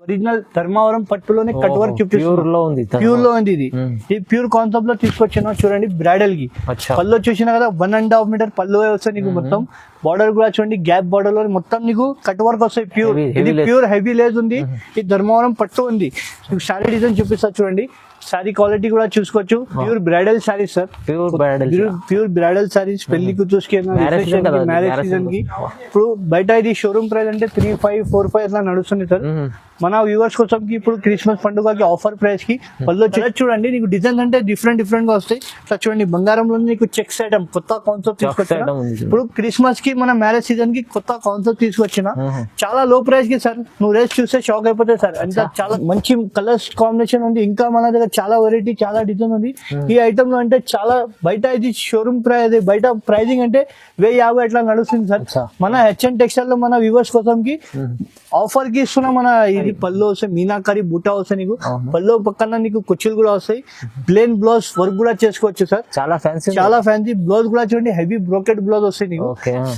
Original Dharmavaram పట్టులోనే cut work pure లో ఉంది ప్యూర్ లో ఉంది ఇది ప్యూర్ కాన్సెప్ట్ లో తీసుకొచ్చిన చూడండి బ్రైడల్ కి పళ్ళు చూసినా కదా 1.5 మీటర్ పళ్ళు వస్తాయి నీకు మొత్తం బార్డర్ కూడా చూడండి గ్యాప్ బార్డర్ లో మొత్తం నీకు కట్ వర్క్ వస్తాయి ప్యూర్ ఇది ప్యూర్ హెవీ లేస్ ఉంది ఇది ధర్మవరం పట్టు ఉంది మీకు శారీ డిజైన్ చూపిస్తా చూడండి శారీ క్వాలిటీ కూడా చూసుకోవచ్చు pure bridal saris sir pure bridal saris పెళ్లికి చూసుకుని మ్యారేజ్ సీజన్ కి ఇప్పుడు బయట ఇది షోరూమ్ ప్రైస్ అంటే 3,500, 4,500 అట్లా నడుస్తుంది సార్ మన వ్యూవర్స్ కోసం ఇప్పుడు క్రిస్మస్ పండుగకి ఆఫర్ ప్రైస్ కి పళ్ళు చూడండి నీకు డిజైన్ అంటే డిఫరెంట్ గా వస్తాయి ఇట్లా చూడండి బంగారంలో నీకు చెక్స్ ఐటమ్ కొత్త కాన్సెప్ట్ తీసుకొచ్చిన ఇప్పుడు క్రిస్మస్ కి మన మ్యారేజ్ సీజన్ కి కొత్త కాన్సెప్ట్ తీసుకొచ్చిన చాలా లో ప్రైస్ కి సార్ నువ్వు రేస్ చూస్తే షాక్ అయిపోతాయి సార్ అంతా చాలా మంచి కలర్స్ కాంబినేషన్ ఉంది ఇంకా మన దగ్గర చాలా వెరైటీ చాలా డిజైన్ ఉంది ఈ ఐటమ్ లో అంటే చాలా బయట ఇది షోరూమ్ ప్రైస్ బయట ప్రైజింగ్ అంటే 1,050 అట్లా నడుస్తుంది సార్ మన హెచ్ఎన్ టెక్స్టైల్ లో మన వ్యూవర్స్ కోసం కి ఆఫర్ కి ఇస్తున్నా మన ఇది పళ్ళు వస్తాయి మీనాకారి బూటా వస్తాయి నీకు పళ్ళు పక్కన నీకు కుర్చీలు కూడా వస్తాయి ప్లేన్ బ్లౌజ్ వర్క్ కూడా చేసుకోవచ్చు సార్ చాలా ఫ్యాన్సీ బ్లౌజ్ కూడా చూడండి హెవీ బ్రోకెట్ బ్లౌజ్ వస్తాయి నీకు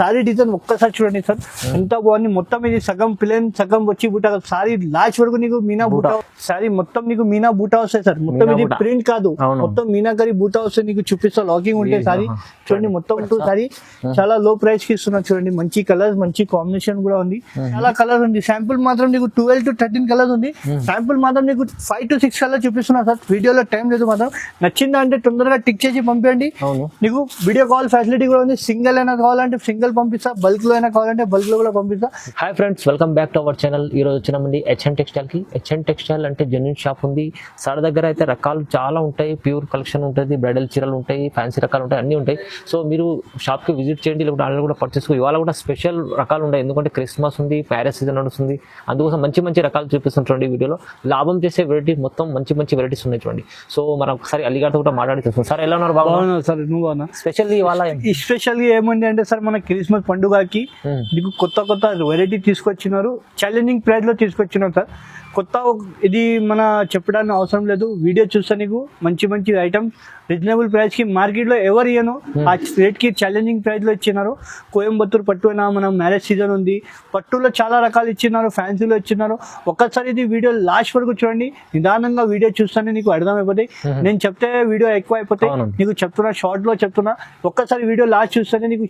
సారీ డిజైన్ ఒక్కసారి చూడండి సార్ ఎంత బాగుంది మొత్తం ఇది సగం ప్లేన్ సగం వచ్చి బూటా సారీ లాస్ట్ వరకు నీకు మీనా బూటా సారీ మొత్తం నీకు మీనా బూటా వస్తాయి సార్ మొత్తం ఇది ప్రింట్ కాదు మొత్తం మీనాకారి బూటా వస్తాయి నీకు చూపిస్తా లాకింగ్ ఉంటే సారీ చూడండి మొత్తం సారీ చాలా లో ప్రైస్ కి ఇస్తున్నా చూడండి మంచి కలర్స్ మంచి కాంబినేషన్ కూడా ఉంది చాలా కలర్ ఉంది శాంపుల్ మాత్రం నీకు 12 to 13 కలర్స్ ఉంది శాంపుల్ మాత్రం నీకు 5 to 6 కలర్ చూపిస్తున్నా సార్ వీడియోలో టైం లేదు మాత్రం నచ్చిందా అంటే తొందరగా టిక్ చేసి పంపించండి నీకు వీడియో కాల్ ఫెసిలిటీ కూడా ఉంది సింగిల్ అయినా కావాలంటే సింగిల్ పంపిస్తా బల్క్ లో అయినా కావాలంటే బల్క్ లో కూడా పంపిస్తా hi friends welcome back to our channel ఈ రోజు వచ్చినామండి హెచ్ఎన్ టెక్స్టైల్ కి హెచ్ఎన్ టెక్స్టైల్ అంటే జెన్యూన్ షాప్ ఉంది సార్ దగ్గర అయితే రకాలు చాలా ఉంటాయి ప్యూర్ కలెక్షన్ ఉంటుంది బ్రైడల్ చీరలు ఉంటాయి ఫ్యాన్సీ రకాలు ఉంటాయి అన్ని ఉంటాయి సో మీరు షాప్ కి విజిట్ చేయండి లేకపోతే ఆన్లైన్ కూడా పర్చేస్ ఇవాళ కూడా స్పెషల్ రకాలు ఉంటాయి ఎందుకంటే క్రిస్మస్ ఉంది మ్యారేజ్ సీజన్ నడుస్తుంది అందుకోసం మంచి రకాలు చూపిస్తుంటండి వీడియోలో లాభం చేసే వెరైటీ మొత్తం మంచి వెరైటీస్ ఉన్నాయి చూడండి సో మనం ఒకసారి అలీగారితో కూడా మాట్లాడి తెలుసు సార్ ఎలా ఉన్నారు బాగున్నా సార్ నువ్వు స్పెషల్ ఇవాళ స్పెషల్ ఏముంది అంటే సార్ మన క్రిస్మస్ పండుగకి మీకు కొత్త వెరైటీ తీసుకొచ్చినారు ఛాలెంజింగ్ ప్రైస్ లో తీసుకొచ్చినారు సార్ కొత్త ఇది మన చెప్పడానికి అవసరం లేదు వీడియో చూస్తే నీకు మంచి ఐటమ్ రీజనబుల్ ప్రైస్ కి మార్కెట్ లో ఎవరు ఇయ్యను ఆ రేట్ కి ఛాలెంజింగ్ ప్రైస్ లో ఇచ్చినారు కోయంబత్తూర్ పట్టు అయినా మనం మ్యారేజ్ సీజన్ ఉంది పట్టులో చాలా రకాలు ఇచ్చినారు ఫ్యాన్సీలో ఇచ్చినారు ఒక్కసారి ఇది వీడియో లాస్ట్ వరకు చూడండి నిదానంగా వీడియో చూస్తేనే నీకు అర్థమైపోతాయి నేను చెప్తే వీడియో ఎక్కువ అయిపోతాయి నీకు చెప్తున్నా షార్ట్ లో చెప్తున్నా ఒక్కసారి వీడియో లాస్ట్ చూస్తేనే నీకు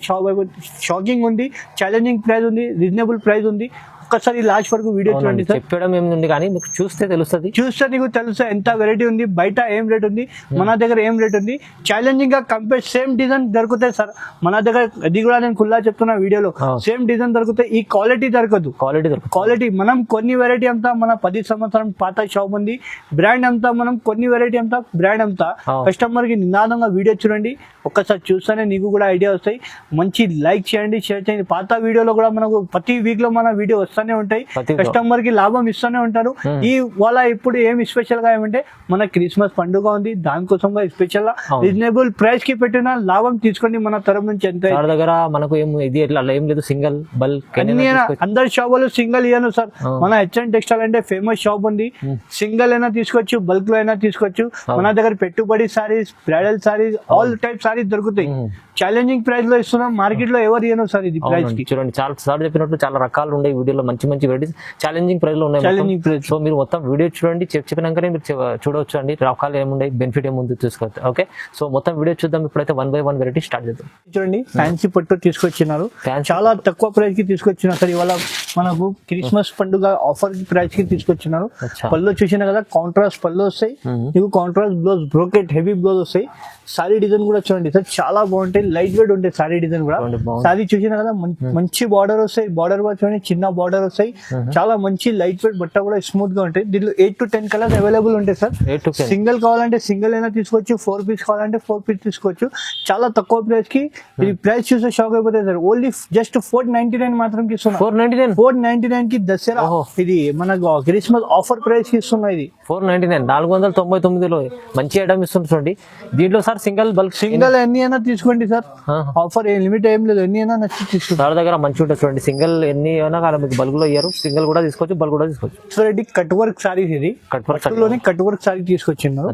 షాకింగ్ ఉంది ఛాలెంజింగ్ ప్రైస్ ఉంది రీజనబుల్ ప్రైస్ ఉంది ఒక్కసారి లాస్ట్ వరకు వీడియో చూడండి సార్ చెప్పడం ఏముంది కానీ చూస్తే నీకు తెలుసు ఎంత వెరైటీ ఉంది బయట ఏం రేట్ ఉంది మన దగ్గర ఏం రేట్ ఉంది ఛాలెంజింగ్ గా కంపేర్ సేమ్ డిజైన్ దొరుకుతాయి సార్ మన దగ్గర అది కూడా నేను ఖుల్లా చెప్తున్నా వీడియోలో సేమ్ డిజైన్ దొరుకుతాయి ఈ క్వాలిటీ దొరకదు క్వాలిటీ మనం కొన్ని వెరైటీ అంతా మన 10 సంవత్సరం పాత షాప్ ఉంది బ్రాండ్ అంతా మనం కొన్ని వెరైటీ అంతా బ్రాండ్ అంతా కస్టమర్ కి నిదానంగా వీడియో చూడండి ఒక్కసారి చూస్తేనే నీకు కూడా ఐడియా వస్తాయి మంచి లైక్ చేయండి షేర్ చేయండి పాత వీడియోలో కూడా మనకు ప్రతి వీక్ లో మన వీడియో వస్తూనే ఉంటాయి కస్టమర్ కి లాభం ఇస్తూనే ఉంటారు ఈ వాళ్ళ ఇప్పుడు ఏమి స్పెషల్ గా ఏమంటే మన క్రిస్మస్ పండుగ ఉంది దానికోసం స్పెషల్ గా రీజనబుల్ ప్రైస్ కి పెట్టిన లాభం తీసుకోండి మన తరఫు నుంచి ఎంత దగ్గర మనకు ఇది ఎట్లా ఏం లేదు సింగిల్ బల్క్ అందరి షాపులు సింగిల్ ఇయ్యను సార్ మన హెచ్ఎన్ టెక్స్టైల్ అంటే ఫేమస్ షాప్ ఉంది సింగిల్ అయినా తీసుకోవచ్చు బల్క్ లో అయినా తీసుకోవచ్చు మన దగ్గర పెట్టుబడి saris bridal saris all type saris దొరుకుతాయి ఛాలెంజింగ్ ప్రైస్ లో ఇస్తున్నాం మార్కెట్ లో ఎవరు ఇయ్యను సార్ ఇది ప్రైస్ కి చూడండి చాలా సార్ చెప్పినట్టు చాలా రకాలు ఉన్నాయి వీడియోలో మంచి వెరైటీస్ ఛాలెంజింగ్ ప్రైస్ లో ఉన్నాయి సో మీరు మొత్తం వీడియో చూడండి చెప్పినాకనే మీరు చూడవచ్చు అండి రకాలు ఏమున్నాయి బెనిఫిట్ ఏముంది చూసుకోవచ్చు ఓకే సో మొత్తం వీడియో చూద్దాం ఇప్పుడైతే 1 by 1 వెరైటీ స్టార్ట్ చేద్దాం చూడండి ఫ్యాన్సీ పట్టు తీసుకొచ్చినారు చాలా తక్కువ ప్రైస్ కి తీసుకొచ్చినారు సార్ ఇవాళ మనకు క్రిస్మస్ పండుగ ఆఫర్ ప్రైస్ కి తీసుకొచ్చినారు పళ్ళు చూసినా కదా కాంట్రాస్ట్ పళ్ళు వస్తాయి ఇవి contrast blouse brocade heavy blouse వస్తాయి సారీ డిజైన్ కూడా చూడండి సార్ చాలా బాగుంటాయి లైట్ వెయిట్ ఉంటాయి సారీ డిజైన్ కూడా సారీ చూసినా కదా మంచి బార్డర్ వస్తాయి బార్డర్ కూడా చూడండి చిన్న బార్డర్ వస్తాయి చాలా మంచి లైట్ వెయిట్ బట్ట కూడా స్మూత్ గా ఉంటాయి దీంట్లో 8 to 10 కలర్స్ అవైలబుల్ ఉంటాయి సార్ సింగిల్ కావాలంటే సింగిల్ అయినా తీసుకోవచ్చు 4 పీస్ కావాలంటే 4 పీస్ తీసుకోవచ్చు చాలా తక్కువ ప్రైస్ కి ఇది ప్రైస్ చూస్తే షాక్ అయిపోతాయి సార్ ఓన్లీ జస్ట్ 499 మాత్రం ఇస్తున్నా 499 కి దసరా ఇది మనకు క్రిస్మస్ ఆఫర్ ప్రైస్ కి ఇస్తున్నా ఇది 499 499లో మంచి ఐటమ్ ఇస్తుంది చూడండి దీంట్లో సార్ సింగిల్ బల్క్ సింగిల్ ఎన్ని అయినా తీసుకోండి సార్ ఆఫర్ లిమిట్ ఏం లేదు ఎన్ని అయినా నచ్చి తీసుకోండి సార్ దగ్గర మంచి ఉంటుంది చూడండి సింగిల్ ఎన్ని అయినా మీకు బల్క్ లో ఇయ్యారు, సింగిల్ కూడా తీసుకోవచ్చు, బల్క్ కూడా తీసుకోవచ్చు. So Reddy cut work saris ఇది, కట్ వర్క్ లోనే కట్ వర్క్ సారీ తీసుకొచ్చిన్నారు.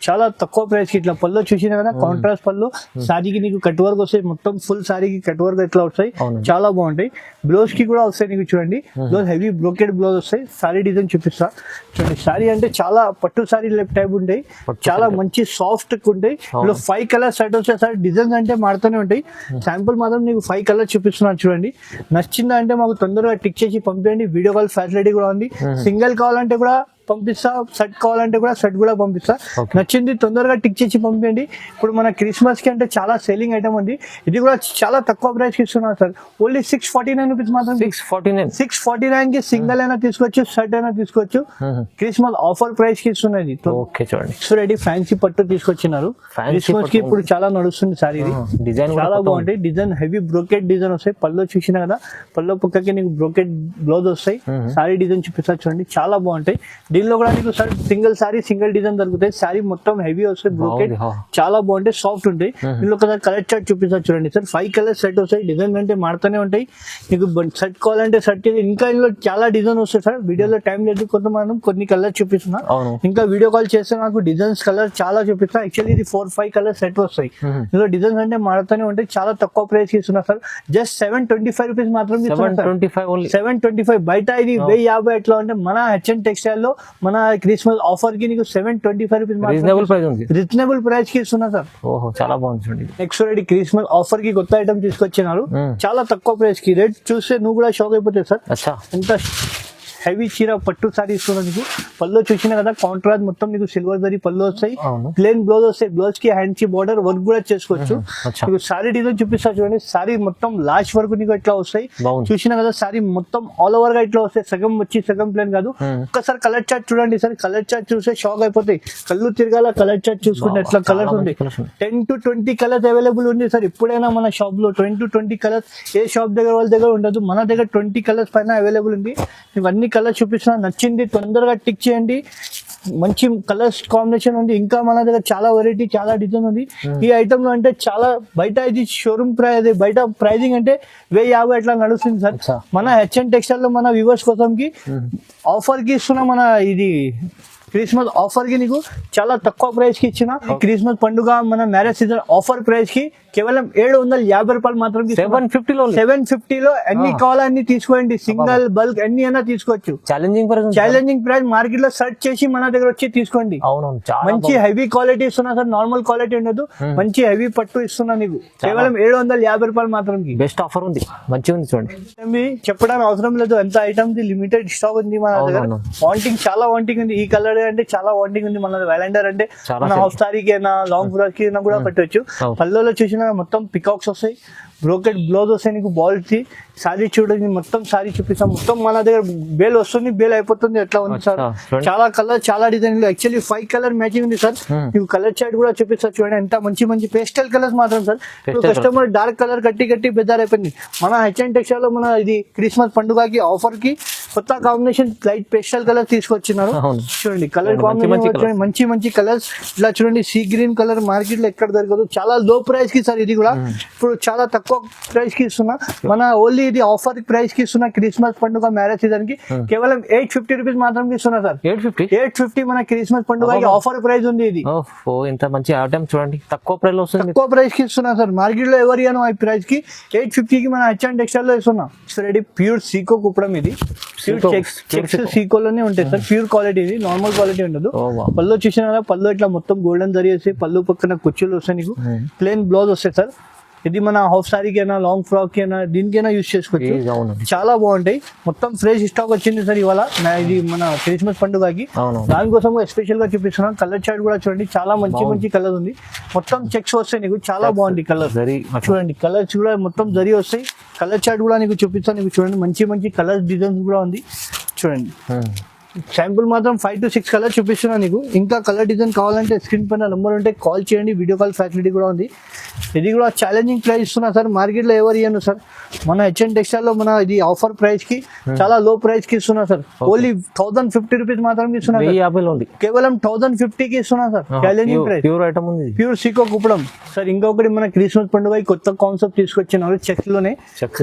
చాలా తక్కువ ప్రైస్ కి ఇట్లా పళ్ళు చూసినా కదా, కాంట్రాస్ట్ పళ్ళు, సారీకి నీకు కట్ వర్క్ వస్తాయి, మొత్తం ఫుల్ సారీకి కట్ వర్క్ ఇట్లా వస్తాయి, చాలా బాగుంటాయి. బ్లౌజ్ కి కూడా వస్తాయి నీకు చూడండి, బ్లౌజ్ హెవీ బ్రోకెడ్ బ్లౌజ్ వస్తాయి. సారీ డిజైన్ చూపిస్తా చూడండి. సారీ అంటే చాలా పట్టు సారీ టైప్ ఉంటాయి, చాలా మంచి సాఫ్ట్ ఉంటాయి. ఇందులో 5 కలర్స్ సెట్ వస్తాయి సార్. డిజైన్స్ అంటే మారుతూనే ఉంటాయి. శాంపుల్ మాత్రం నీకు 5 కలర్స్ చూపిస్తున్నాను చూడండి. నచ్చిందా అంటే మాకు తొందరగా టిక్ చేసి పంపించండి. వీడియో కాల్ ఫెసిలిటీ కూడా ఉంది. సింగిల్ కావాలంటే కూడా పంపిస్తా, సెట్ కావాలంటే కూడా సెట్ కూడా పంపిస్తా. నచ్చింది తొందరగా టిక్ చేసి పంపించండి. ఇప్పుడు మన క్రిస్మస్ కి అంటే చాలా సేలింగ్ ఐటమ్ ఉంది. ఇది కూడా చాలా తక్కువ ప్రైస్ కి ఇస్తున్నారు సార్. ఓన్లీ 649 రూపీస్ మాత్రం. 649 కి సింగిల్ అయినా తీసుకోవచ్చు, సెట్ అయినా తీసుకోవచ్చు. క్రిస్మస్ ఆఫర్ ప్రైస్ కి ఇస్తున్నది. సో రెడీ ఫ్యాన్సీ పట్టు తీసుకొచ్చినారు. క్రిస్మస్ కి ఇప్పుడు చాలా నడుస్తుంది సార్. ఇది డిజైన్ చాలా బాగుంటాయి. డిజైన్ హెవీ బ్రోకెట్ డిజైన్ వస్తాయి. పళ్ళు చూసినా కదా, పళ్ళు పక్కకి నీకు బ్రోకెట్ బ్లౌజ్ వస్తాయి. సారీ డిజైన్ చూపిస్తా చూడండి, చాలా బాగుంటాయి. దీనిలో కూడా నీకు సింగిల్ సారీ సింగిల్ డిజైన్ దొరుకుతాయి. సారీ మొత్తం హెవీ వస్తుంది, బ్రోకెట్ చాలా బాగుంటాయి, సాఫ్ట్ ఉంటాయి. దీనిలో ఒకసారి కలర్ చార్ట్ చూపిస్తా చూడండి సార్. 5 కలర్ సెట్ వస్తాయి. డిజైన్ అంటే మారుతూనే ఉంటాయి. నీకు సెట్ కావాలంటే సెట్, ఇంకా ఇందులో చాలా డిజైన్ వస్తాయి సార్. వీడియోలో టైం లేదు, కొంతమంది కొన్ని కలర్ చూపిస్తున్నా. ఇంకా వీడియో కాల్ చేస్తే నాకు డిజైన్స్ కలర్ చాలా చూపిస్తా. యాక్చువల్లీ ఇది 4-5 కలర్ సెట్ వస్తాయి. ఇందులో డిజైన్స్ అంటే మారుతూనే ఉంటాయి. చాలా తక్కువ ప్రైస్ కి ఇస్తున్నా సార్. జస్ట్ 725 రూపీస్ మాత్రం. 725 బయట ఇది 1050 ఎట్లా ఉంటే, మన హెచ్ఎన్ టెక్స్టైల్ లో మన క్రిస్మస్ ఆఫర్ కి నీకు 725 రూపీస్ రీజనబుల్ ప్రైస్ కి ఇస్తున్నా సార్. ఓహో చాలా బాగుంది. నెక్స్ట్ రెడీ క్రిస్మస్ ఆఫర్ కి కొత్త ఐటమ్ తీసుకొచ్చినారు, చాలా తక్కువ ప్రైస్ కి. రేట్ చూస్తే నువ్వు కూడా షాక్ అయిపోతావు సార్. ఎంత హెవీ చీర పట్టు సారీ ఇస్తున్నా నీకు. పళ్ళు చూసినా కదా, కాంట్రాస్ట్ మొత్తం నీకు సిల్వర్ జరీ పళ్ళు వస్తాయి. ప్లేన్ బ్లౌజ్ వస్తాయి. బ్లౌజ్ కి హ్యాండ్ కి బార్డర్ వర్క్ కూడా చేసుకోవచ్చు. నీకు సారీ డిజైన్ చూపిస్తా చూడండి. సారీ మొత్తం లాస్ట్ వరకు నీకు ఇట్లా వస్తాయి. చూసినా కదా, సారీ మొత్తం ఆల్ ఓవర్ గా ఇట్లా వస్తాయి. సగం వచ్చి సగం ప్లేన్ కాదు. ఒక్కసారి కలర్ చార్ట్ చూడండి సార్. కలర్ చార్ట్ చూస్తే షాక్ అయిపోతాయి. కళ్ళు తిరగాల కలర్ చార్ట్ చూసుకుంటే ఎట్లా కలర్స్ ఉంది. 10 to 20 కలర్స్ అవైలబుల్ ఉంది సార్. ఎప్పుడైనా మన షాప్ లో 10 to 20 కలర్స్ ఏ షాప్ దగ్గర వాళ్ళ దగ్గర ఉండదు. మన దగ్గర 20 కలర్స్ పైన అవైలబుల్ ఉంది. నీకు అన్ని కలర్ చూపిస్తున్నా. నచ్చింది తొందరగా టిక్ చేయండి. మంచి కలర్స్ కాంబినేషన్ ఉంది. ఇంకా మన దగ్గర చాలా వెరైటీ, చాలా డిజైన్ ఉంది. ఈ ఐటమ్ లో అంటే చాలా బయట ఇది షోరూమ్ ప్రైస్, బయట ప్రైజింగ్ అంటే 1050 ఎట్లా నడుస్తుంది సార్. మన హెచ్ఎన్ టెక్స్టైల్ లో మన వ్యూవర్స్ కోసం కి ఆఫర్ కి ఇస్తున్నా. మన ఇది క్రిస్మస్ ఆఫర్ కి నీకు చాలా తక్కువ ప్రైస్ కి ఇచ్చిన. క్రిస్మస్ పండుగ మన మ్యారేజ్ సీజన్ ఆఫర్ ప్రైస్ కి కేవలం 750 రూపాయలు మాత్రం. 750 లో ఎన్ని కావాలన్నీ తీసుకోండి. సింగిల్ బల్క్ ఎన్ని అయినా తీసుకోవచ్చు. Challenging price. మార్కెట్ లో సర్చ్ చేసి మన దగ్గర వచ్చి తీసుకోండి. మంచి హెవీ క్వాలిటీ ఇస్తున్నా సార్. నార్మల్ క్వాలిటీ ఉండదు. మంచి హెవీ పట్టు ఇస్తున్నా నీకు. కేవలం 750 రూపాయలు మాత్రం. బెస్ట్ ఆఫర్ ఉంది, మంచిగా ఉంది చూడండి. చెప్పడానికి అవసరం లేదు. ఎంత ఐటమ్ లిమిటెడ్ స్టాక్ ఉంది మన దగ్గర. వాంటింగ్ చాలా వాంటింగ్ ఉంది. ఈ కలర్ అంటే చాలా వాంటింగ్ ఉంది. మన వ్యాలండర్ అంటే మన హాఫ్ సారీకి అయినా లాంగ్ ఫ్రాక్ కి కూడా పెట్టవచ్చు. పళ్ళలో చూసిన మొత్తం పికాక్స్ వస్తాయి. బ్రోకెట్ బ్లౌజ్ వస్తాయి నీకు. బాల్ కి సారీ చూడండి, మొత్తం సారీ చూపిస్తాం. మొత్తం మన దగ్గర బేల్ వస్తుంది, బేల్ అయిపోతుంది. ఎట్లా ఉంది సార్. చాలా కలర్, చాలా డిజైన్. యాక్చువల్లీ 5 కలర్ మ్యాచింగ్ ఉంది సార్. నీకు కలర్ చార్ట్ కూడా చూపిస్తా చూడండి. ఎంత మంచి మంచి పేస్టల్ కలర్స్ మాత్రం సార్. కస్టమర్ డార్క్ కలర్ కట్టి బెజార్ అయిపోయింది. మన హెచ్ఎన్ టెక్స్టైల్ లో మన ఇది క్రిస్మస్ పండుగకి ఆఫర్ కి కొత్త కాంబినేషన్ లైట్ పేస్టల్ కలర్ తీసుకొచ్చినారు. చూడండి కలర్ కాంబినేషన్ మంచి మంచి కలర్స్. ఇలా చూడండి, సీ గ్రీన్ కలర్ మార్కెట్ లో ఎక్కడ దొరకదు. చాలా లో ప్రైస్ కి సార్. ఇది కూడా ఇప్పుడు చాలా తక్కువ ప్రైస్ కి ఇస్తున్నా. మన ఓన్లీ ఇది ఆఫర్ ప్రైస్ కి ఇస్తున్నా. క్రిస్మస్ పండుగ మ్యారేజ్ సీజన్ కి కేవలం 850 రూపీస్ మాత్రం ఇస్తున్నా సార్. 850 మన క్రిస్మస్ పండుగ ఆఫర్ ప్రైస్ ఉంది. ఇది ఇంత మంచి ఐటమ్ చూడండి, తక్కువ ప్రైస్ లో వస్తుంది. తక్కువ ప్రైస్ కి ఇస్తున్నా సార్. మార్కెట్ లో ఎవరు ఈ ప్రైస్ కి 850 కి మన హెచ్ఎన్ టెక్స్టైల్ లో ఇస్తున్నా. రెడీ ప్యూర్ సీకో కుప్పడం. ఇది చెక్స్ సీకోలోనే ఉంటాయి సార్. Pure quality. ఇది నార్మల్ క్వాలిటీ ఉండదు. పళ్ళు చూసినా పళ్ళు ఇట్లా మొత్తం గోల్డెన్ జరీ వస్తాయి. పళ్ళు పక్కన కుచ్చులు వస్తాయి నీకు. ప్లేన్ బ్లౌజ్ వస్తాయి సార్. ఇది మన హాఫ్ సారీకి అయినా లాంగ్ ఫ్రాక్ కి అయినా దీనికైనా యూజ్ చేసుకోవచ్చు. చాలా బాగుంటాయి. మొత్తం ఫ్రెష్ స్టాక్ వచ్చింది సార్ ఇవాళ. ఇది మన క్రిస్మస్ పండుగకి. దానికోసం ఎస్పెషల్ గా చూపిస్తున్నాను. కలర్ చార్ట్ కూడా చూడండి, చాలా మంచి మంచి కలర్ ఉంది. మొత్తం చెక్స్ వస్తాయి నీకు. చాలా బాగుంది కలర్. చూడండి కలర్స్ కూడా మొత్తం జరీ వస్తాయి. కలర్ చార్ట్ కూడా నీకు చూపిస్తాను. నీకు చూడండి మంచి మంచి కలర్ డిజైన్స్ కూడా ఉంది చూడండి. శాంపుల్ మాత్రం 5 to 6 కలర్ చూపిస్తున్నా నీకు. ఇంకా కలర్ డిజైన్ కావాలంటే స్క్రీన్ పైన నెంబర్ ఉంటే కాల్ చేయండి, వీడియో కాల్ ఫెసిలిటీ కూడా ఉంది. ఇది కూడా ఛాలెంజింగ్ ప్రైస్ ఇస్తున్నా సార్, మార్కెట్ లో ఎవరు ఇయ్యను సార్. మన హెచ్ఎన్ టెక్స్టైల్ లో మన ఇది ఆఫర్ ప్రైస్ కి చాలా లో ప్రైస్ కి ఇస్తున్నా సార్. ఓన్లీ 1050 రూపీస్ మాత్రం ఇస్తున్నా, కేవలం 1050 కి ఇస్తున్నా sir. Challenging price, pure item ఉంది, ప్యూర్ సీకో కుప్పడం సార్. ఇంకొకటి మన క్రిస్మస్ పండుగ కొత్త కాన్సెప్ట్ తీసుకొచ్చినారు, చెక్స్ లోనే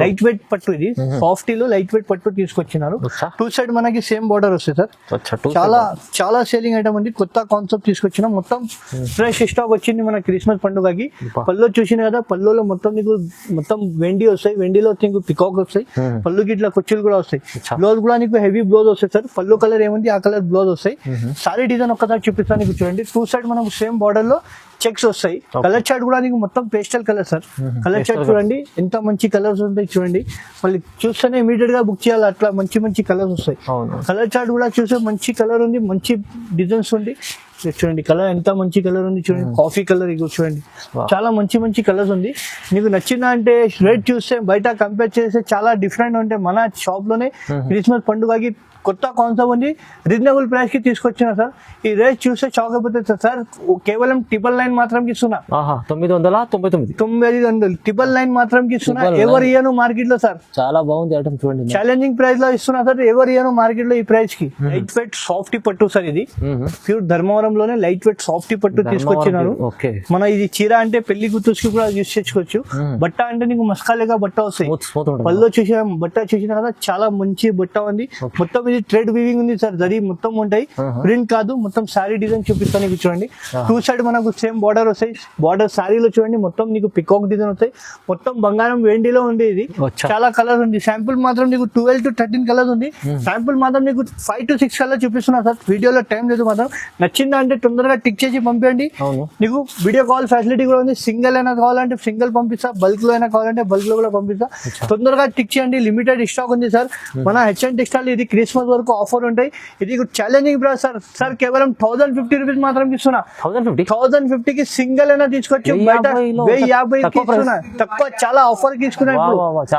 లైట్ వెయిట్ పట్టు, ఇది సాఫ్టీ లో లైట్ వెయిట్ పట్టు తీసుకొచ్చినారు. 2 సైడ్ మనకి సేమ్ బార్డర్ వస్తాయి సార్. చాలా చాలా సేలింగ్ ఐటమ్ ఉంది, కొత్త కాన్సెప్ట్ తీసుకొచ్చిన. మొత్తం ఫ్రెష్ స్టాక్ వచ్చింది మన క్రిస్మస్ పండుగకి. పళ్ళు చూసిన కదా, పళ్ళులో మొత్తం నీకు మొత్తం వెండి వస్తాయి, వెండిలో నీకు పికాక్ వస్తాయి, పళ్ళుకి ఇట్లా కుర్చీలు కూడా వస్తాయి. బ్లౌజ్ కూడా నీకు హెవీ బ్లౌజ్ వస్తాయి సార్. పళ్ళు కలర్ ఏముంది ఆ కలర్ బ్లౌజ్ వస్తాయి. సారీ డిజైన్ ఒక్కసారి చూపిస్తాను నీకు చూడండి. 2 సైడ్ మనకు సేమ్ బార్డర్ లో చెక్స్ వస్తాయి. కలర్ చార్ట్ కూడా నీకు మొత్తం pastel colour sir. Colour chart చూడండి ఎంత మంచి కలర్స్ ఉంటాయి చూడండి. మళ్ళీ చూస్తేనే ఇమీడియట్ గా బుక్ చేయాలి, అట్లా మంచి మంచి కలర్స్ వస్తాయి. కలర్ చార్ట్ కూడా చూస్తే మంచి కలర్ ఉంది, మంచి డిజైన్స్ ఉంది చూడండి. కలర్ ఎంత మంచి కలర్ ఉంది చూడండి, కాఫీ కలర్ ఇది చూడండి. చాలా మంచి మంచి కలర్స్ ఉంది. నీకు నచ్చిందా అంటే రేట్ చూస్తే బయట కంపేర్ చేస్తే చాలా డిఫరెంట్ ఉంటాయి. మన షాప్ లోనే క్రిస్మస్ పండుగకి కొత్త కాన్సెప్ట్ ఉంది, రీజనబుల్ ప్రైస్ కి తీసుకొచ్చిన సార్. ఈ రేట్ చూస్తే షాక్ అయిపోతుంది సార్. కేవలం 999 మాత్రం ఇస్తున్నా, 999 999 మాత్రం ఇస్తున్నా. ఎవరు ఇయ్యను మార్కెట్ లో సార్. చాలా బాగుంది ఐటమ్ చూడండి, ఛాలెంజింగ్ ప్రైస్ లో ఇస్తున్నా సార్. ఎవరు ఇయ్యను మార్కెట్ లో ఈ ప్రైస్ కి. లైట్ వెయిట్ సాఫ్టీ పట్టు సార్, ఇది ప్యూర్ ధర్మవరం లోనే లైట్ వెయిట్ సాఫ్టీ పట్టు తీసుకొచ్చినారు. మన ఇది చీర అంటే పెళ్లి గుర్తుకి కూడా యూస్ చేసుకోవచ్చు. బట్ట అంటే నీకు మస్కాలేగా బట్ట వస్తాయి. పళ్ళు చూసిన బట్ట చూసిన కదా, చాలా మంచి బట్ట ఉంది. మొత్తం ఇది థ్రెడ్ వీవింగ్ ఉంది సార్, జరీ మొత్తం ఉంటాయి, ప్రింట్ కాదు. మొత్తం సారీ డిజైన్ చూపిస్తాను నీకు చూడండి. 2 సైడ్ మనకు సేమ్ బార్డర్ వస్తాయి. బార్డర్ సారీలో చూడండి మొత్తం నీకు పికాక్ డిజైన్ వస్తాయి. మొత్తం బంగారం వెండిలో ఉంది. ఇది చాలా కలర్స్ ఉంది. శాంపుల్ మాత్రం నీకు 12 to 13 కలర్స్ ఉంది. శాంపుల్ మాత్రం నీకు 5 to 6 కలర్ చూపిస్తున్నా సార్. వీడియోలో టైం లేదు, మాత్రం నచ్చిందా అంటే తొందరగా టిక్ చేసి పంపించండి. నీకు వీడియో కాల్ ఫెసిలిటీ కూడా ఉంది. సింగిల్ అయినా కావాలంటే సింగిల్ పంపిస్తా, బల్క్ లో అయినా కావాలంటే బల్క్ లో కూడా పంపిస్తా. తొందరగా టిక్ చేయండి, లిమిటెడ్ స్టాక్ ఉంది సార్. మన హెచ్ఎన్ టెక్స్టైల్ ఇది క్రిస్మస్ వరకు ఆఫర్ ఉంటాయి. ఇది ఛాలెంజింగ్ ప్రైస్ సార్. సార్ కేవలం 1050 రూపీస్ మాత్రం ఇస్తున్నా. 1050 కి సింగిల్ అయినా తీసుకోవచ్చు. బయట 1050 ఇస్తున్నా, తక్కువ చాలా ఆఫర్ తీసుకున్నా.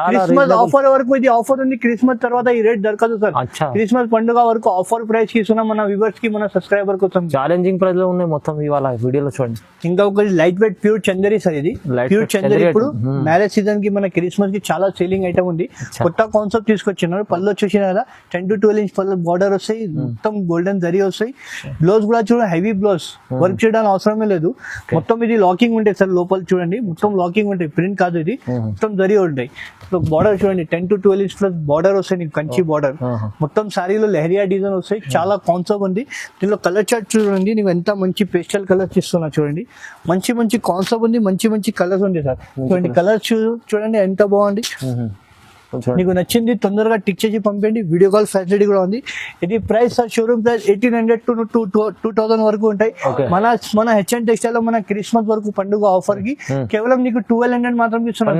క్రిస్మస్ ఆఫర్ వరకు ఇది ఆఫర్ ఉంది. క్రిస్మస్ తర్వాత ఈ రేట్ దొరకదు సార్. క్రిస్మస్ పండుగ వరకు ఆఫర్ ప్రైస్ ఇస్తున్నా మన వ్యూవర్స్ కి, మన సబ్స్క్రైబర్ కోసం. ఛాలెంజింగ్ ప్రైస్ లో ఉన్నాయి మొత్తం ఇవాళ వీడియోలో చూడండి. ఇంకా ఒకటి light weight pure Chanderi sir. ఇది ప్యూర్ చందరి ఇప్పుడు మ్యారేజ్ సీజన్ కి మన క్రిస్మస్ కి చాలా సేలింగ్ ఐటమ్ ఉంది. కొత్త కాన్సెప్ట్ తీసుకొచ్చినారు. పళ్ళు చూసిన కదా 10 to 12 ఇంచ్ పళ్ళు బార్డర్ వస్తాయి, మొత్తం గోల్డెన్ జరీ వస్తాయి. బ్లౌజ్ కూడా చూడండి హెవీ బ్లౌజ్, వర్క్ చేయడానికి అవసరమే లేదు. మొత్తం ఇది లాకింగ్ ఉంటాయి సార్. లోపల చూడండి మొత్తం లాకింగ్ ఉంటాయి, ప్రింట్ కాదు ఇది, మొత్తం జరీ ఉంటాయి. బార్డర్ చూడండి 10 to 12 ఇంచ్ ప్లస్ బార్డర్ వస్తాయి నీకు, కంచి బార్డర్. మొత్తం సారీలో లెహరియా డిజైన్ వస్తాయి. చాలా కాన్సెప్ట్ ఉంది. దీనిలో కలర్ చార్ట్ చూడండి, నీకు ఎంత మంచి పేస్టల్ కలర్స్ ఇస్తున్నా చూడండి. మంచి మంచి కాన్సెప్ట్ ఉంది, మంచి మంచి కలర్స్ ఉంది సార్. చూడండి కలర్స్ చూడండి ఎంత బాగుంది. నీకు నచ్చింది తొందరగా టిక్ చేసి పంపండి. వీడియో కాల్ ఫెసిలిటీ కూడా ఉంది. ఇది price sir showroom price 1800 to 2000 వరకు ఉంటాయి. మన హెచ్ఎన్ టెక్స్టైల్ లో మన క్రిస్మస్ వరకు పండుగ ఆఫర్ కి కేవలం నీకు 1200 మాత్రం ఇస్తున్నా.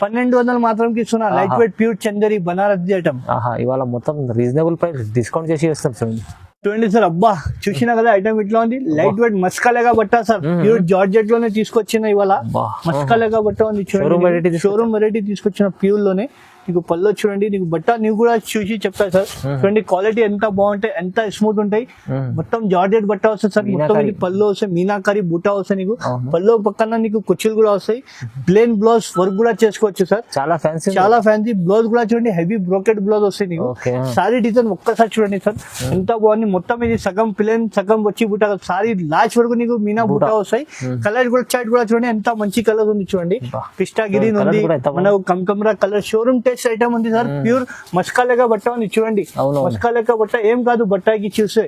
1200 మాత్రం ఇస్తున్నా. Light weight pure Chanderi Banaras item. ఇవాళ మొత్తం రీజనబుల్ ప్రైస్ డిస్కౌంట్ చేసి ఇస్తాం చూడండి సార్. అబ్బా చూసినా కదా ఐటమ్ ఇట్లా ఉంది. లైట్ వెయిట్ మస్కాలేగా బట్ట సార్, ప్యూర్ జార్జెట్ లోనే తీసుకొచ్చిన ఇవాళ మస్కాలేగా బట్ట ఉంది చూడండి. షోరూమ్ వెరైటీ తీసుకొచ్చిన ప్యూర్ లోనే. నీకు పళ్ళు చూడండి, నీకు బట్ట నీకు కూడా చూసి చెప్తా సార్. చూడండి క్వాలిటీ ఎంత బాగుంటాయి, ఎంత స్మూత్ ఉంటాయి. మొత్తం జార్జెట్ బట్ట వస్తుంది సార్. మొత్తం ఇది పళ్ళు వస్తాయి, మీనాకారి బూటా వస్తాయి. నీకు పళ్ళు పక్కన నీకు కుర్చీలు కూడా వస్తాయి. ప్లేన్ బ్లౌజ్ వర్క్ కూడా చేసుకోవచ్చు సార్. చాలా ఫ్యాన్సీ బ్లౌజ్ కూడా చూడండి, హెవీ బ్రోకెట్ బ్లౌజ్ వస్తాయి నీకు. సారీ డిజైన్ ఒక్కసారి చూడండి సార్ ఎంత బాగుంది. మొత్తం ఇది సగం ప్లేన్ సగం వచ్చి బూటా, సారీ లాస్ట్ వరకు నీకు మీనా బూటా వస్తాయి. కలర్ కూడా చాట్ కూడా చూడండి ఎంత మంచి కలర్ ఉంది చూడండి. పిస్టా గ్రీన్ ఉంది, మనకు కమ్కమరా కలర్. షోరూమ్ ఐటమ్ ఉంది సార్. ప్యూర్ మస్కాలేగా బట్ట ఉంది చూడండి. మస్కాలేగా బట్ట ఏం కాదు, బట్టకి చూస్తే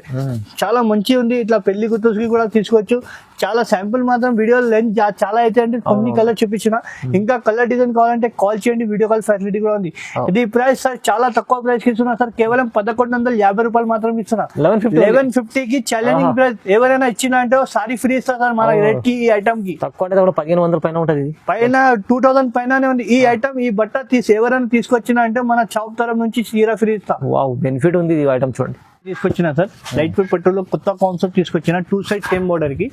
చాలా మంచి ఉంది. ఇట్లా పెళ్లి గుర్తుకి కూడా తీసుకోవచ్చు. చాలా శాంపుల్ మాత్రం వీడియో లెంత్ చాలా అయితే అంటే కొన్ని కలర్ చూపించిన. ఇంకా కలర్ డిజైన్ కావాలంటే కాల్ చేయండి, వీడియో కాల్ ఫెసిలిటీ కూడా ఉంది. ఇది ప్రైస్ సార్ చాలా తక్కువ ప్రైస్ కి ఇస్తున్నా సార్. కేవలం 1150 రూపాయలు మాత్రం ఇస్తున్నా. 1150 కి ఛాలెంజింగ్ ప్రైస్. ఎవరైనా ఇచ్చినా అంటే సారీ ఫ్రీ ఇస్తా సార్ మన రేట్ కి. ఈ ఐటమ్ కి తక్కువ అంటే 1500 పైన ఉంటది, పైన 2000 పైననే ఉంది ఈ ఐటమ్. ఈ బట్ట ఎవరైనా తీసుకొచ్చినా అంటే మన షాప్ తరఫు నుంచి చీర ఫ్రీ ఇస్తా. బెనిఫిట్ ఉంది ఈ ఐటమ్ చూడండి. తీసుకొచ్చిన సార్ లైట్ వెయిట్ పెట్రోల్ కొత్త కాన్సెప్ట్ తీసుకొచ్చిన. 2 సైడ్ సేమ్ బార్డర్ కి,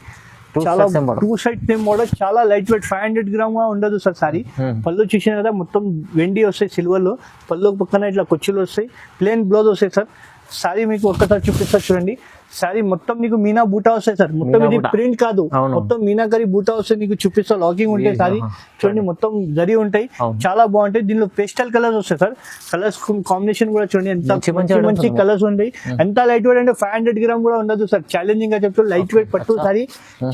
చాలా 2 సైడ్ సేమ్ బార్డర్, చాలా లైట్ వెయిట్ 500 గ్రామ్ ఉండదు సార్ సారీ. పళ్ళు చూసిన కదా మొత్తం వెండి వస్తాయి సిల్వర్ లో. పళ్ళు పక్కన ఇట్లా కుర్చీలు వస్తాయి. ప్లేన్ బ్లౌజ్ వస్తాయి సార్. సారీ మీకు ఒక్కసారి చూపిస్తా చూడండి. సారీ మొత్తం నీకు మీనా బూటా వస్తాయి సార్, మొత్తం ఇది ప్రింట్ కాదు, మొత్తం మీనాకరి బూటా వస్తాయి. నీకు చూపిస్తా, లాకింగ్ ఉంటాయి సారీ చూడండి, మొత్తం జరి ఉంటాయి, చాలా బాగుంటాయి. దీనిలో పేస్టల్ కలర్స్ వస్తాయి సార్, కలర్స్ కాంబినేషన్ కూడా చూడండి ఎంత మంచి కలర్స్ ఉంటాయి. ఎంత లైట్ వెయిట్ అంటే 500 గ్రామ్ కూడా ఉండదు సార్, ఛాలెంజింగ్ గా చెప్తారు. లైట్ వెయిట్ పట్టు సారీ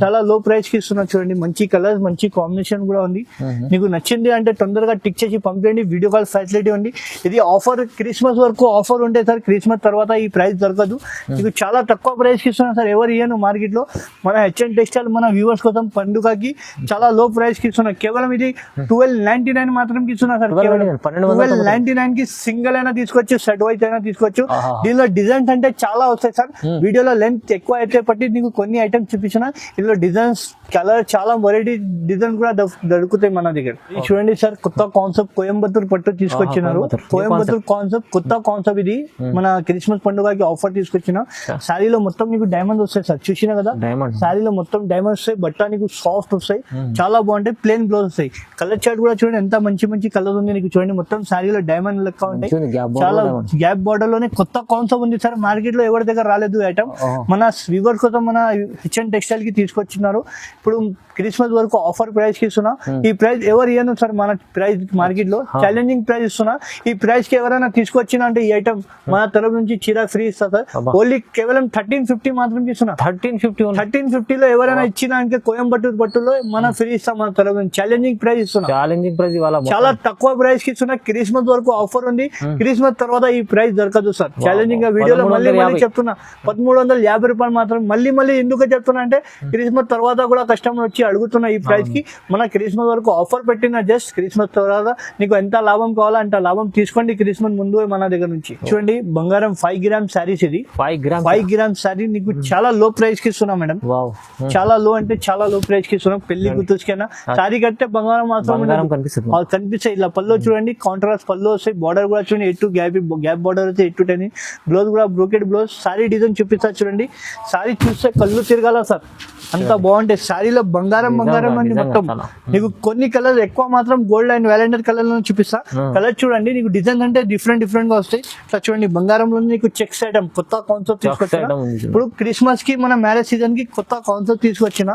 చాలా లో ప్రైస్ కి ఇస్తున్నా చూడండి. మంచి కలర్స్, మంచి కాంబినేషన్ కూడా ఉంది. నీకు నచ్చింది అంటే తొందరగా టిక్ చేసి పంపండి, వీడియో కాల్ ఫెసిలిటీ ఉంది. ఇది ఆఫర్ క్రిస్మస్ వరకు ఆఫర్ ఉంటాయి సార్, క్రిస్మస్ తర్వాత ఈ ప్రైస్ దొరకదు. నీకు చాలా తక్కువ ప్రైస్ కి ఇస్తున్నా సార్, ఎవరు ఇయ్యను మార్కెట్ లో. మన హెచ్ఎన్ టెక్స్టైల్ మన వ్యూవర్స్ కోసం పండుగకి చాలా లో ప్రైస్ కి ఇస్తున్నా. కేవలం ఇది 1299 మాత్రం ఇస్తున్నా సార్, 1299 కి సింగిల్ అయినా తీసుకోవచ్చు, సెట్ వైజ్ అయినా తీసుకోవచ్చు. దీనిలో డిజైన్స్ అంటే చాలా వస్తాయి సార్, వీడియోలో లెంత్ ఎక్కువ అయితే పట్టి నీకు కొన్ని ఐటమ్స్ చూపించిన. ఇందులో డిజైన్స్ కలర్ చాలా వెరైటీ డిజైన్ కూడా దొరుకుతాయి మన దగ్గర. చూడండి సార్, కొత్త కాన్సెప్ట్ కోయంబత్తూర్ పట్టు తీసుకొచ్చినారు. కోయంబత్తూర్ కాన్సెప్ట్ కొత్త కాన్సెప్ట్ ఇది, మన క్రిస్మస్ పండుగకి ఆఫర్ తీసుకొచ్చిన. శారీలో మొత్తం నీకు డైమండ్స్ వస్తాయి సార్, చూసినా కదా శారీలో మొత్తం డైమండ్స్ వస్తాయి. బట్ట నీకు సాఫ్ట్ వస్తాయి, చాలా బాగుంటాయి. ప్లేన్ బ్లౌజ్ వస్తాయి. కలర్ చార్ట్ కూడా చూడండి ఎంత మంచి కలర్ ఉంది. నీకు చూడండి మొత్తం శారీలో డైమండ్ లెక్క ఉంటాయి. చాలా గ్యాప్ బార్డర్ లోనే కొత్త కాన్సెప్ట్ ఉంది సార్, మార్కెట్ లో ఎవరి దగ్గర రాలేదు ఐటమ్. మన వ్యూవర్ కోసం మన హెచ్ఎన్ టెక్స్టైల్ కి తీసుకొచ్చినారు. ఇప్పుడు క్రిస్మస్ వరకు ఆఫర్ ప్రైస్ కి ఇస్తున్నా. ఈ ప్రైస్ ఎవరు ఇయ్యను సార్, మన ప్రైస్ మార్కెట్ లో ఛాలెంజింగ్ ప్రైస్ ఇస్తున్నా. ఈ ప్రైస్ కి ఎవరైనా తీసుకొచ్చినా అంటే ఈ ఐటమ్ మన తరఫు నుంచి చీర ఫ్రీ ఇస్తా సార్. ఓన్లీ కేవలం 1350 మాత్రం ఇస్తున్నా. 1350 లో ఎవరైనా ఇచ్చినా అంటే కోయంబత్తూర్ పట్టులో మన ఫ్రీ ఇస్తాం మన తరఫు నుంచి. ఛాలెంజింగ్ ప్రైస్ ఇస్తున్నా, ఛాలెంజింగ్ ప్రైస్ చాలా తక్కువ ప్రైస్ కి ఇస్తున్నా. క్రిస్మస్ వరకు ఆఫర్ ఉంది, క్రిస్మస్ తర్వాత ఈ ప్రైస్ దొరకదు సార్. ఛాలెంజింగ్ గా వీడియోలో మళ్ళీ చెప్తున్నా, 1350 రూపాయలు మాత్రం. మళ్ళీ ఎందుకు చెప్తున్నా అంటే క్రిస్మస్ తర్వాత కూడా కస్టమర్ వచ్చి అడుగుతున్నా ఈ ప్రైస్ కి. మన క్రిస్మస్ వరకు ఆఫర్ పెట్టిన, జస్ట్ క్రిస్మస్ తర్వాత నీకు ఎంత లాభం కావాలో అంత లాభం తీసుకోండి క్రిస్మస్ ముందు మన దగ్గర నుంచి. చూడండి బంగారం 5 గ్రామ్ శారీస్, ఇది 5 గ్రామ్ శారీ నీకు చాలా లో ప్రైస్ కి ఇస్తున్నా మేడం. చాలా లో అంటే చాలా లో ప్రైస్ కి ఇస్తున్నాం. పెళ్లి గుర్తుకైనా శారీ కడితే బంగారం మాత్రం కనిపిస్తాయి. ఇలా పళ్ళు చూడండి, కాంట్రాస్ట్ పళ్ళు వస్తాయి. బార్డర్ కూడా చూడండి, 8 గ్యాప్ బార్డర్ అయితే 8 to 10. బ్లౌజ్ కూడా బ్రోకెడ్ బ్లౌజ్. శారీ డిజైన్ చూపిస్తా చూడండి, శారీ చూస్తే కళ్ళు తిరగాల సార్, అంత బాగుంటాయి. శారీలో బంగారం అని మొత్తం. నీకు కొన్ని కలర్ ఎక్కువ మాత్రం గోల్డ్ అండ్ వ్యాలెండర్ కలర్ లో చూపిస్తా. కలర్ చూడండి, నీకు డిజైన్ అంటే డిఫరెంట్ గా వస్తాయి. ఇట్లా చూడండి బంగారంలో నీకు చెక్స్ ఐటమ్ కొత్త కాన్సెప్ట్ తీసుకొచ్చిన. ఇప్పుడు క్రిస్మస్ కి మన మ్యారేజ్ సీజన్ కి కొత్త కాన్సెప్ట్ తీసుకొచ్చిన.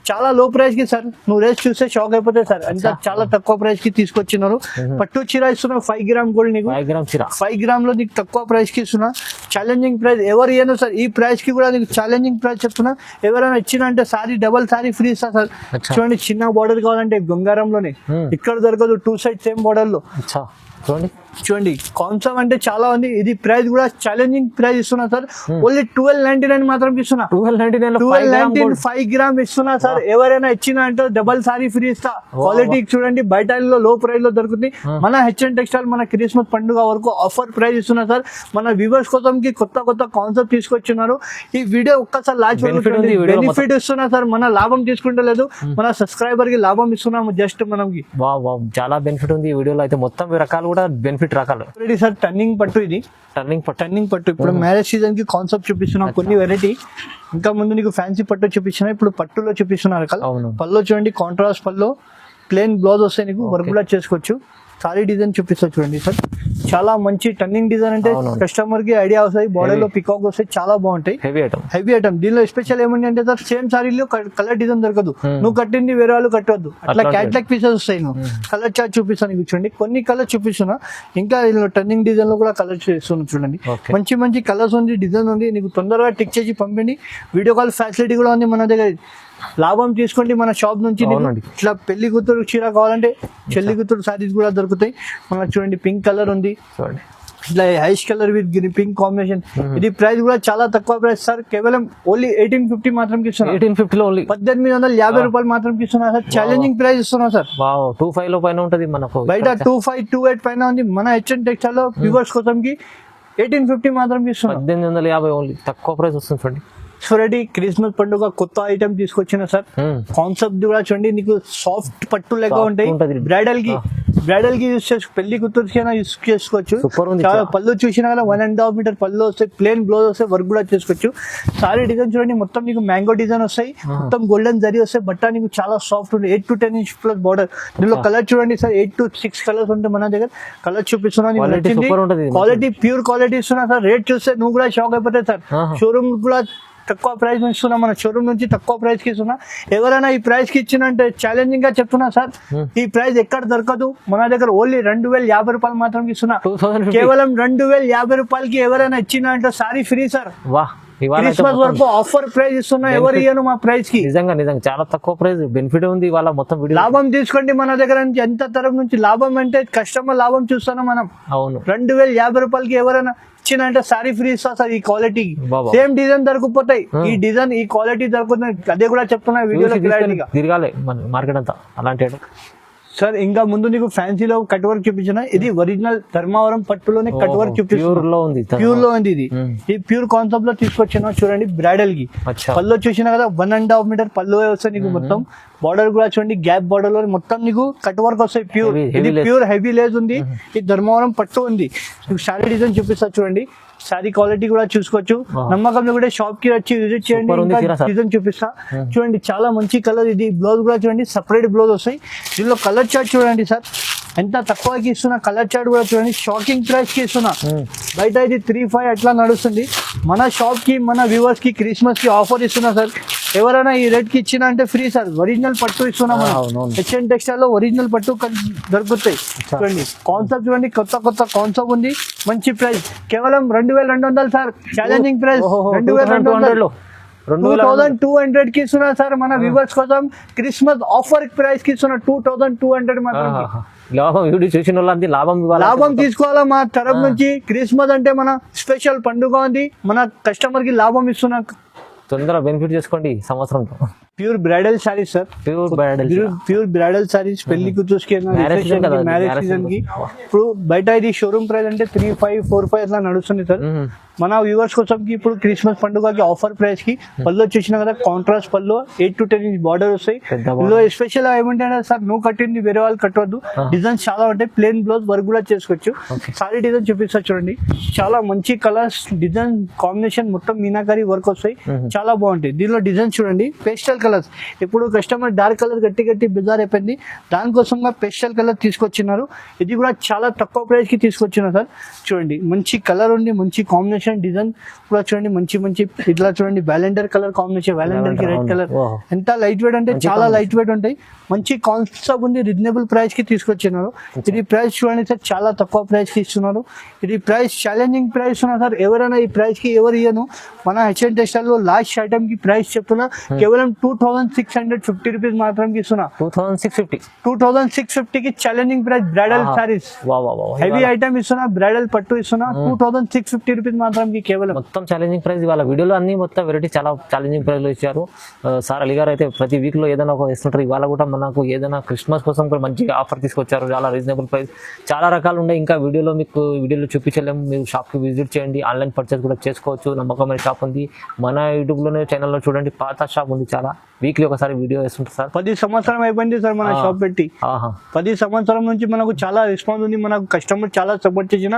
చాలా లో ప్రైస్ కి సార్, నువ్వు రేస్ చూస్తే షాక్ అయిపోతాయి సార్, అంత చాలా తక్కువ ప్రైస్ కి తీసుకొచ్చినారు. పట్టు చీర ఇస్తున్నా 5 గ్రామ్ గోల్డ్, నీకు 5 గ్రామ్ లో నీకు తక్కువ ప్రైస్ కి ఇస్తున్నా. ఛాలెంజింగ్ ప్రైస్ ఎవరు ఇయ్యను సార్, ఈ ప్రైస్ కి కూడా నీకు ఛాలెంజింగ్ ప్రైస్ చెప్తున్నా. ఎవరైనా ఇచ్చిన అంటే సారీ డబల్ సారీ ఫ్రీ ఇస్తా సార్. చూడండి చిన్న బార్డర్ కావాలంటే బంగారంలోనే, ఇక్కడ దొరకదు, 2 సైడ్ సేమ్ బార్డర్ లో. చూడండి కాన్సెప్ట్ అంటే చాలా ఉంది. ఇది ప్రైస్ కూడా ఛాలెంజింగ్ ప్రైస్ ఇస్తున్నా సార్, ఓన్లీ 1299 మాత్రం ఇస్తున్నా. 1299 5 గ్రామ్ ఇస్తున్నా సార్. ఎవరైనా ఇచ్చినా అంటే డబల్ సారీ ఫ్రీ ఇస్తా. క్వాలిటీ చూడండి, బయట లో ప్రైస్ లో దొరుకుతుంది. మన హెచ్ఎన్ టెక్స్టైల్ మన క్రిస్మస్ పండుగ వరకు ఆఫర్ ప్రైస్ ఇస్తున్నా సార్. మన వ్యూవర్స్ కోసం కి కొత్త కాన్సెప్ట్ తీసుకొచ్చున్నారు. ఈ వీడియో ఒక్కసారి లాస్ట్ బెనిఫిట్ ఇస్తున్నా సార్, మన లాభం తీసుకుంటలేదు, మన సబ్స్క్రైబర్ కి లాభం ఇస్తున్నాము జస్ట్ మనకి. చాలా బెనిఫిట్ ఉంది ఈ వీడియోలో అయితే, మొత్తం రకాలు కూడా బెనిఫిట్ రకాలు. సార్ టర్నింగ్ పట్టు, ఇది టర్నింగ్ పట్టు. ఇప్పుడు మ్యారేజ్ సీజన్ కి కాన్సెప్ట్ చూపిస్తున్నాం కొన్ని వెరైటీ. ఇంకా ముందు నీకు ఫ్యాన్సీ పట్టు చూపిస్తున్నా, ఇప్పుడు పట్టులో చూపిస్తున్నారు రకాలు. పళ్ళు చూడండి, కాంట్రాస్ట్ పళ్ళు, ప్లేన్ బ్లౌజ్ వస్తాయి, నీకు వర్క్ కూడా చేసుకోవచ్చు. సారీ డిజైన్ చూపిస్తా చూడండి సార్, చాలా మంచి టర్నింగ్ డిజైన్ అంటే కస్టమర్ కి ఐడియా వస్తాయి. బార్డర్ లో పికాక్ వస్తాయి, చాలా బాగుంటాయి. Heavy item. దీనిలో స్పెషల్ ఏమంటే అంటే సార్, సేమ్ సారీలో కలర్ డిజైన్ దొరకదు. నువ్వు కట్టింది వేరే వాళ్ళు కట్టవద్దు, అట్లా క్యాట్లాగ్ పీసెస్ వస్తాయి. నువ్వు కలర్ చార్ట్ చూపిస్తాను, చూడండి కొన్ని కలర్ చూపిస్తున్నా. ఇంకా దీనిలో టర్నింగ్ డిజైన్ లో కూడా కలర్ చేస్తున్నా చూడండి. మంచి కలర్స్ ఉంది, డిజైన్ ఉంది. నీకు తొందరగా టిక్ చేసి పంపండి. వీడియో కాల్ ఫెసిలిటీ కూడా ఉంది మన దగ్గర. లాభం తీసుకోండి మన షాప్ నుంచి. ఇట్లా పెళ్లి కూతురు చీర కావాలంటే చెల్లి కూతురు సారీస్ కూడా దొరుకుతాయి. మనకు చూడండి పింక్ కలర్ ఉంది, ఇట్లా ash colour with pink combination. ఇది ప్రైస్ కూడా చాలా తక్కువ ప్రైస్ సార్, కేవలం ఓన్లీ 1850 మాత్రం ఇస్తున్నా. 1850 లో ఓన్లీ 1850 రూపాయలు మాత్రం ఇస్తున్నా సార్. ఛాలెంజింగ్ ప్రైస్ ఇస్తున్నా సార్. 25 లో పైన ఉంటది మనకు, బయట 25, 28 పైన ఉంది. మన హెచ్ఎన్ టెక్స్టైల్ లో వ్యూవర్స్ కోసం కి 1850 మాత్రం ఇస్తున్నా. 1850 ఓన్లీ, తక్కువ ప్రైస్ వస్తుంది చూడండి. చూడండి క్రిస్మస్ పండుగ కొత్త ఐటమ్ తీసుకొచ్చిన సార్. కాన్సెప్ట్ కూడా చూడండి, నీకు సాఫ్ట్ పట్టు లెక్క ఉంటాయి. బ్రైడల్ కి బ్రైడల్ కి యూస్ చేసుకో, పెళ్లి కూతురుకి యూస్ చేసుకోవచ్చు. సూపర్ ఉంది. చాలా పళ్ళు చూసినా కదా 1.5 మీటర్ పళ్ళు వస్తాయి, ప్లేన్ బ్లౌజ్ వస్తాయి, వర్క్ కూడా చేసుకోవచ్చు. సారీ డిజైన్ చూడండి, మొత్తం నీకు మ్యాంగో డిజైన్ వస్తాయి, మొత్తం గోల్డెన్ జరీ వస్తాయి. బట్ట నీకు చాలా సాఫ్ట్ ఉంది. 8 to 10 ఇంచ్ ప్లస్ బార్డర్. దీనిలో కలర్ చూడండి సార్, 8 to 6 కలర్స్ ఉంటాయి మన దగ్గర. కలర్ చూపిస్తున్నాను, క్వాలిటీ ప్యూర్ క్వాలిటీ ఇస్తున్నా సార్. రేట్ చూస్తే నువ్వు కూడా షాక్ అయిపోతాయి సార్. షోరూమ్ కూడా తక్కువ ప్రైస్ ఇస్తున్నా, మన షోరూమ్ నుంచి తక్కువ ప్రైస్ కి ఇస్తున్నా. ఎవరైనా ఈ ప్రైస్ కి ఇచ్చినంటే ఛాలెంజింగ్ గా చెప్తున్నా సార్, ఈ ప్రైస్ ఎక్కడ దొరకదు మన దగ్గర. ఓన్లీ 2050 రూపాయలు మాత్రం ఇస్తున్నా. కేవలం 2050 రూపాయలకి ఎవరైనా ఇచ్చినా అంటే సారీ ఫ్రీ సార్. క్రిస్మస్ వరకు ఆఫర్ ప్రైస్ ఇస్తున్నా, ఎవరు ఇయ్యను మా ప్రైస్ కి. నిజంగా చాలా తక్కువ ప్రైస్, బెనిఫిట్ ఉంది. వాళ్ళ మొత్తం లాభం తీసుకోండి మన దగ్గర నుంచి. ఎంత తరఫు నుంచి లాభం అంటే కస్టమర్ లాభం చూస్తున్నాం మనం. అవును, 2050 రూపాయలకి ఎవరైనా ఇచ్చిన సారీ ఫ్రీ ఇస్తా సార్. ఈ క్వాలిటీ సేమ్ డిజైన్ దొరికిపోతాయి, ఈ డిజైన్ ఈ క్వాలిటీ దొరుకుతుంది. అదే కూడా చెప్తున్నా వీడియోలో క్లారిటీగా. తిరగాలి మార్కెట్ అంతా అలాంటి సార్. ఇంకా ముందు నీకు ఫ్యాన్సీలో కట్ వర్క్ చూపించిన, ఇది ఒరిజినల్ ధర్మవరం పట్టులోనే కట్ వర్క్ చూపిస్తున్నా. ప్యూర్ లో ఉంది ఇది. ఈ ప్యూర్ కాన్సెప్ట్ లో తీసుకొచ్చిన చూడండి, బ్రైడల్ కి పళ్ళు చూసినా కదా 1.5 మీటర్ పళ్ళు వస్తాయి నీకు. మొత్తం బార్డర్ కూడా చూడండి, గ్యాప్ బార్డర్ లో మొత్తం నీకు కట్ వర్క్ వస్తాయి. ప్యూర్ ఇది ప్యూర్ హెవీ లేస్ ఉంది. ఇది ధర్మవరం పట్టు ఉంది. శారీ డిజైన్ చూపిస్తా చూడండి. శారీ క్వాలిటీ కూడా చూసుకోవచ్చు. నమ్మకంలో కూడా షాప్ కి వచ్చి విజిట్ చేయండి. డిజైన్ చూపిస్తా చూడండి, చాలా మంచి కలర్. ఇది బ్లౌజ్ కూడా చూడండి, సపరేట్ బ్లౌజ్ వస్తాయి. దీనిలో కలర్ చార్ట్ చూడండి సార్, ఎంత తక్కువకి ఇస్తున్నా. కలర్ చార్ట్ కూడా చూడండి, షాకింగ్ ప్రైస్ కి ఇస్తున్నా. బయట ఇది 3-5 అట్లా నడుస్తుంది. మన షాప్ కి మన వ్యూవర్స్ కి క్రిస్మస్ కి ఆఫర్ ఇస్తున్నా సార్. ఎవరైనా ఈ రేట్ కి ఇచ్చినా అంటే ఫ్రీ సార్. ఒరిజినల్ పట్టు ఇస్తున్నాం. హెచ్ఎన్ టెక్స్టైల్ లో ఒరిజినల్ పట్టు దొరుకుతాయి. చూడండి కాన్సెప్ట్ చూడండి, కొత్త కాన్సెప్ట్ ఉంది. మంచి ప్రైస్ కేవలం 2200 సార్. Challenging price 2200. 2200 కి ఇస్తున్నా సార్. మన వ్యూవర్స్ కోసం క్రిస్మస్ ఆఫర్ ప్రైస్ కి ఇస్తున్నా 2200 మాత్రం. లాభం తీసుకోవాలా మా తరఫు నుంచి. క్రిస్మస్ అంటే మన స్పెషల్ పండుగ ఉంది, మన కస్టమర్ కి లాభం ఇస్తున్నా. తొందరగా బెనిఫిట్ చేసుకోండి సంవత్సరంతో. Pure bridal sarees sir, pure bridal sarees. పెళ్లి కూతురుకి, మ్యారేజ్ సీజన్ కి. ఇప్పుడు బయట ఇది షోరూమ్ ప్రైస్ అంటే 3-5, 4-5 అట్లా నడుస్తుంది సార్. మన వ్యూవర్స్ కోసం ఇప్పుడు క్రిస్మస్ పండుగకి ఆఫర్ ప్రైస్ కి పళ్ళు వచ్చేసిన కదా, కాంట్రాస్ట్ పళ్ళు 8 to 10 ఇంచ్ బార్డర్ వస్తాయి. ఇందులో స్పెషల్ ఏమంటే సార్, నువ్వు కట్టింది వేరే వాళ్ళు కట్టవద్దు. డిజైన్స్ చాలా ఉంటాయి, ప్లేన్ బ్లౌజ్ వర్క్ కూడా చేసుకోవచ్చు. సారీ డిజైన్ చూపిస్తా చూడండి, చాలా మంచి కలర్స్ డిజైన్ కాంబినేషన్, మొత్తం మీనాకారి వర్క్ వస్తాయి, చాలా బాగుంటాయి. దీనిలో డిజైన్ చూడండి, పేస్టల్ కలర్స్. ఇప్పుడు కస్టమర్ డార్క్ కలర్ గట్టి బిజార్ అయిపోయింది, దానికోసంగా పేస్టల్ కలర్ తీసుకొచ్చినారు. ఇది కూడా చాలా తక్కువ ప్రైస్ కి తీసుకొచ్చినారు సార్. చూడండి మంచి కలర్ ఉంది, మంచి కాంబినేషన్. డిజైన్ కూడా చూడండి, మంచి ఇట్లా చూడండి, వ్యాలెండర్ కలర్ కాంబినేషన్. వ్యాలెండర్ కి రెడ్ కలర్. ఎంత లైట్ వెయిట్ అంటే చాలా లైట్ వెయిట్ ఉంటాయి. మంచి కాన్సెప్ట్ ఉంది, రీజనబుల్ ప్రైస్ కి తీసుకొచ్చినారు. ఇది ప్రైస్ చూడండి సార్, చాలా తక్కువ ప్రైస్ కి ఇస్తున్నారు. ఇది ప్రైస్ ఛాలెంజింగ్ ప్రైస్ ఉన్నా సార్. ఎవరైనా ఈ ప్రైస్ కి ఎవరు ఇయ్యను. మన హెచ్ఎన్ టెక్స్టైల్ లో లాస్ట్ ఐటమ్ కి ప్రైస్ చెప్తున్నా, కేవలం 2650 రూపీస్ మాత్రం ఇస్తున్నా. 2650 కి challenging price bridal saris. Heavy item ఇస్తున్నా, బ్రైడల్ పట్టు ఇస్తున్నా. 2650 రూపీస్ మాత్రం కేవలం. మొత్తం ఛాలెంజింగ్ ప్రైస్. వాళ్ళ వీడియోలో అన్ని మొత్తం వెరైటీ చాలా ఛాలెంజింగ్ ప్రైస్ లో ఇచ్చారు సార్. అలీ గారు అయితే ప్రతి వీక్ లో ఏదైనా ఒక ఇస్తుంటారు. ఇవాళ కూడా మనకు ఏదైనా క్రిస్మస్ కోసం కూడా మంచి ఆఫర్ తీసుకొచ్చారు. చాలా రీజనబుల్ ప్రైస్, చాలా రకాలు ఉన్నాయి. ఇంకా వీడియోలో చూపించలేము. మీరు షాప్ కి విజిట్ చేయండి, ఆన్లైన్ పర్చేస్ కూడా చేసుకోవచ్చు. నమ్మకమైన షాప్ ఉంది. మన యూట్యూబ్ లోనే ఛానల్లో చూడండి, పాత షాప్ ఉంది. చాలా వీక్లీ ఒకసారి వీడియో వేస్తుంటారు సార్. 10 సంవత్సరం అయిపోయింది సార్ మన షాప్ పెట్టి. 10 సంవత్సరం నుంచి మనకు చాలా రెస్పాన్స్ ఉంది. మనకు కస్టమర్ చాలా సపోర్ట్ చేసిన.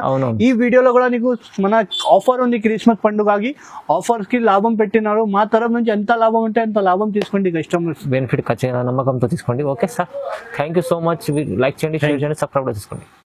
ఈ వీడియోలో కూడా నీకు మన ఆఫర్ ఉంది, క్రిస్మస్ పండుగకి ఆఫర్స్ కి లాభం పెట్టినారు. మా తరఫు నుంచి ఎంత లాభం ఉంటే అంత లాభం తీసుకోండి. కస్టమర్స్ బెనిఫిట్ ఖచ్చితంగా నమ్మకంతో తీసుకోండి. Okay sir, thank you so much. Like చేయండి, షేర్ చేయండి, సబ్స్క్రైబ్ చేసుకోండి.